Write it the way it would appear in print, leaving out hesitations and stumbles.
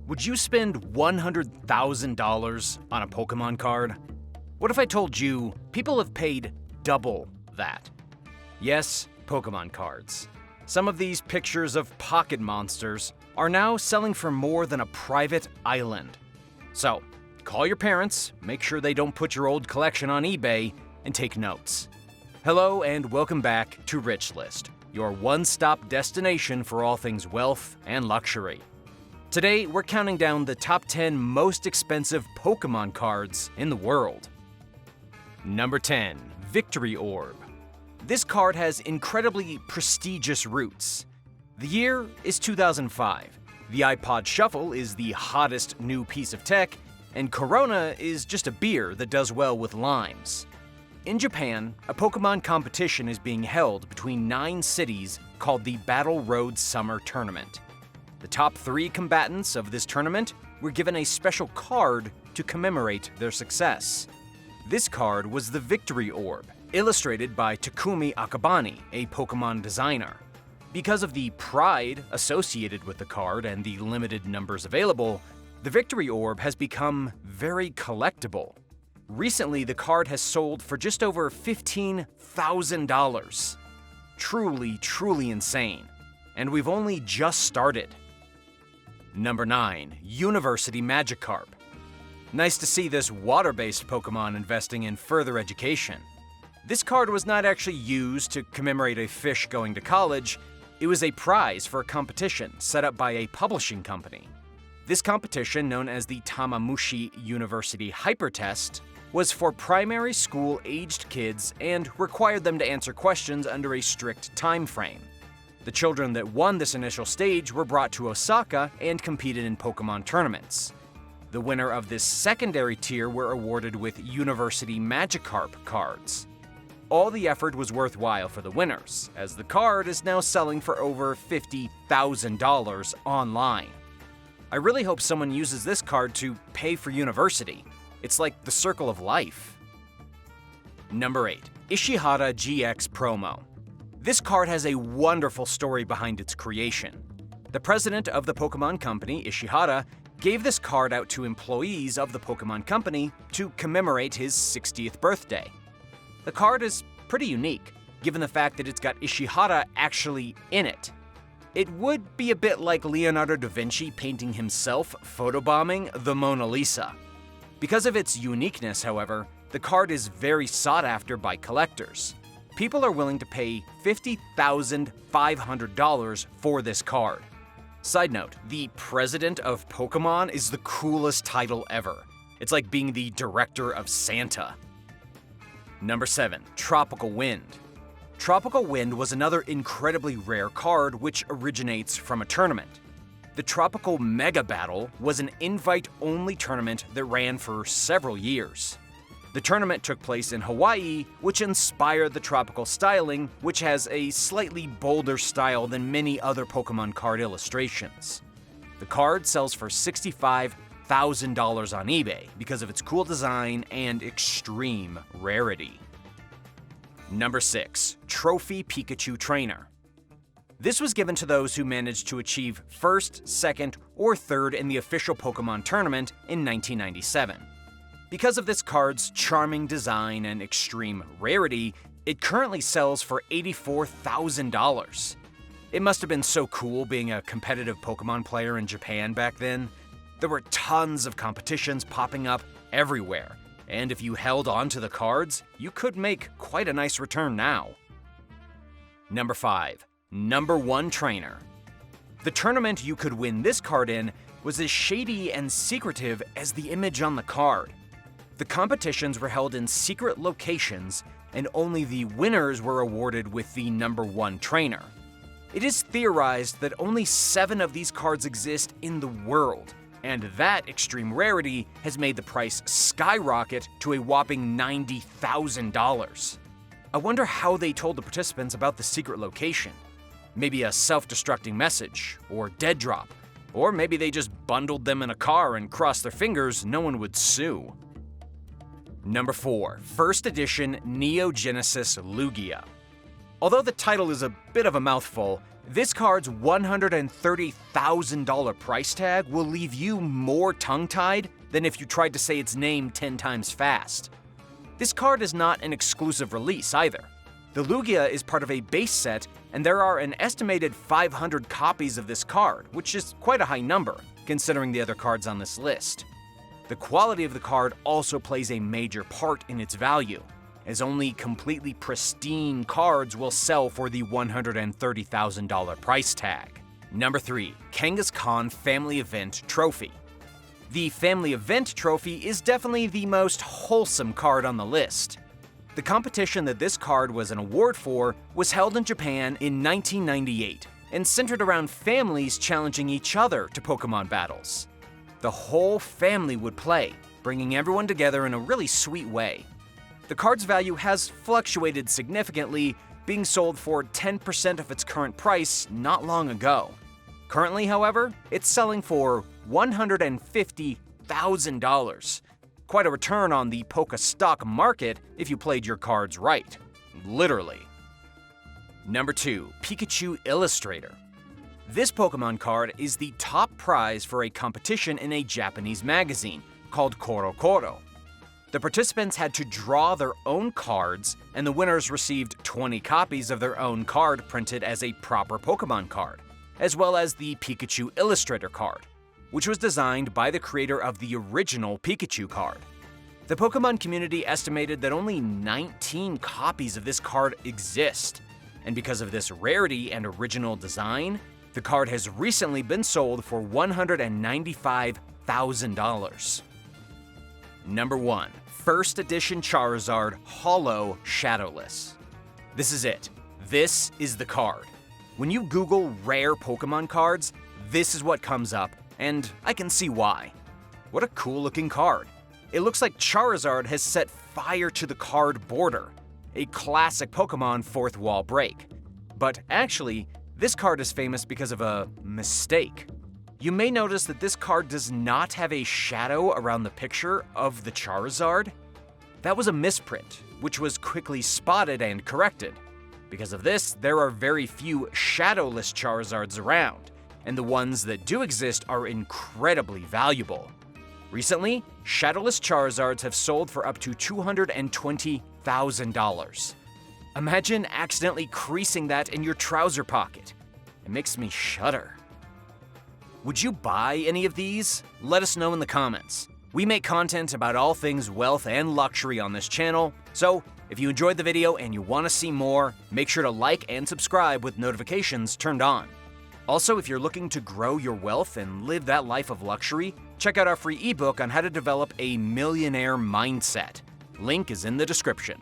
Would you spend $100,000 on a Pokémon card? What if I told you people have paid double that? Yes, Pokémon cards. Some of these pictures of pocket monsters are now selling for more than a private island. So, call your parents, make sure they don't put your old collection on eBay, and take notes. Hello and welcome back to Rych List, your one-stop destination for all things wealth and luxury. Today, we're counting down the top 10 most expensive Pokémon cards in the world. Number 10, Victory Orb. This card has incredibly prestigious roots. The year is 2005. The iPod Shuffle is the hottest new piece of tech, and Corona is just a beer that does well with limes. In Japan, a Pokémon competition is being held between 9 cities called the Battle Road Summer Tournament. The top 3 combatants of this tournament were given a special card to commemorate their success. This card was the Victory Orb, illustrated by Takumi Akabane, a Pokémon designer. Because of the pride associated with the card and the limited numbers available, the Victory Orb has become very collectible. Recently, the card has sold for just over $15,000. Truly insane. And we've only just started. Number 9, University Magikarp. Nice to see this water-based Pokémon investing in further education. This card was not actually used to commemorate a fish going to college. It was a prize for a competition set up by a publishing company. This competition, known as the Tamamushi University Hyper Test, was for primary school-aged kids and required them to answer questions under a strict time frame. The children that won this initial stage were brought to Osaka and competed in Pokémon tournaments. The winner of this secondary tier were awarded with University Magikarp cards. All the effort was worthwhile for the winners, as the card is now selling for over $50,000 online. I really hope someone uses this card to pay for university. It's like the circle of life. Number 8, Ishihara GX Promo. This card has a wonderful story behind its creation. The president of the Pokémon Company, Ishihara, gave this card out to employees of the Pokémon Company to commemorate his 60th birthday. The card is pretty unique, given the fact that it's got Ishihara actually in it. It would be a bit like Leonardo da Vinci painting himself photobombing the Mona Lisa. Because of its uniqueness, however, the card is very sought after by collectors. People are willing to pay $50,500 for this card. Side note, the President of Pokémon is the coolest title ever. It's like being the Director of Santa. Number 7, Tropical Wind. Tropical Wind was another incredibly rare card which originates from a tournament. The Tropical Mega Battle was an invite-only tournament that ran for several years. The tournament took place in Hawaii, which inspired the tropical styling, which has a slightly bolder style than many other Pokémon card illustrations. The card sells for $65,000 on eBay because of its cool design and extreme rarity. Number 6, Trophy Pikachu Trainer. This was given to those who managed to achieve first, second, or third in the official Pokémon tournament in 1997. Because of this card's charming design and extreme rarity, it currently sells for $84,000. It must have been so cool being a competitive Pokémon player in Japan back then. There were tons of competitions popping up everywhere, and if you held on to the cards, you could make quite a nice return now. Number 5, Number 1 Trainer. The tournament you could win this card in was as shady and secretive as the image on the card. The competitions were held in secret locations, and only the winners were awarded with the Number 1 Trainer. It is theorized that only 7 of these cards exist in the world, and that extreme rarity has made the price skyrocket to a whopping $90,000. I wonder how they told the participants about the secret location. Maybe a self-destructing message, or dead drop, or maybe they just bundled them in a car and crossed their fingers no one would sue. Number 4, First Edition Neo Genesis Lugia. Although the title is a bit of a mouthful, This card's $130,000 price tag will leave you more tongue-tied than if you tried to say its name 10 times fast. This card is not an exclusive release either. The Lugia is part of a base set, and there are an estimated 500 copies of this card, which is quite a high number, considering the other cards on this list. The quality of the card also plays a major part in its value, as only completely pristine cards will sell for the $130,000 price tag. Number 3. Kangaskhan Family Event Trophy. The Family Event Trophy is definitely the most wholesome card on the list. The competition that this card was an award for was held in Japan in 1998 and centered around families challenging each other to Pokémon battles. The whole family would play, bringing everyone together in a really sweet way. The card's value has fluctuated significantly, being sold for 10% of its current price not long ago. Currently, however, it's selling for $150,000. Quite a return on the Poké stock market if you played your cards right. Literally. Number 2. Pikachu Illustrator. This Pokémon card is the top prize for a competition in a Japanese magazine called Koro Koro. The participants had to draw their own cards, and the winners received 20 copies of their own card printed as a proper Pokémon card, as well as the Pikachu Illustrator card, which was designed by the creator of the original Pikachu card. The Pokémon community estimated that only 19 copies of this card exist, and because of this rarity and original design, the card has recently been sold for $195,000. Number 1. First Edition Charizard Holo Shadowless. This is it. This is the card. When you Google rare Pokémon cards, this is what comes up, and I can see why. What a cool looking card. It looks like Charizard has set fire to the card border, a classic Pokémon fourth wall break. But actually, this card is famous because of a mistake. You may notice that this card does not have a shadow around the picture of the Charizard. That was a misprint, which was quickly spotted and corrected. Because of this, there are very few Shadowless Charizards around, and the ones that do exist are incredibly valuable. Recently, Shadowless Charizards have sold for up to $220,000. Imagine accidentally creasing that in your trouser pocket. It makes me shudder. Would you buy any of these? Let us know in the comments. We make content about all things wealth and luxury on this channel, so if you enjoyed the video and you want to see more, make sure to like and subscribe with notifications turned on. Also, if you're looking to grow your wealth and live that life of luxury, check out our free ebook on how to develop a millionaire mindset. Link is in the description.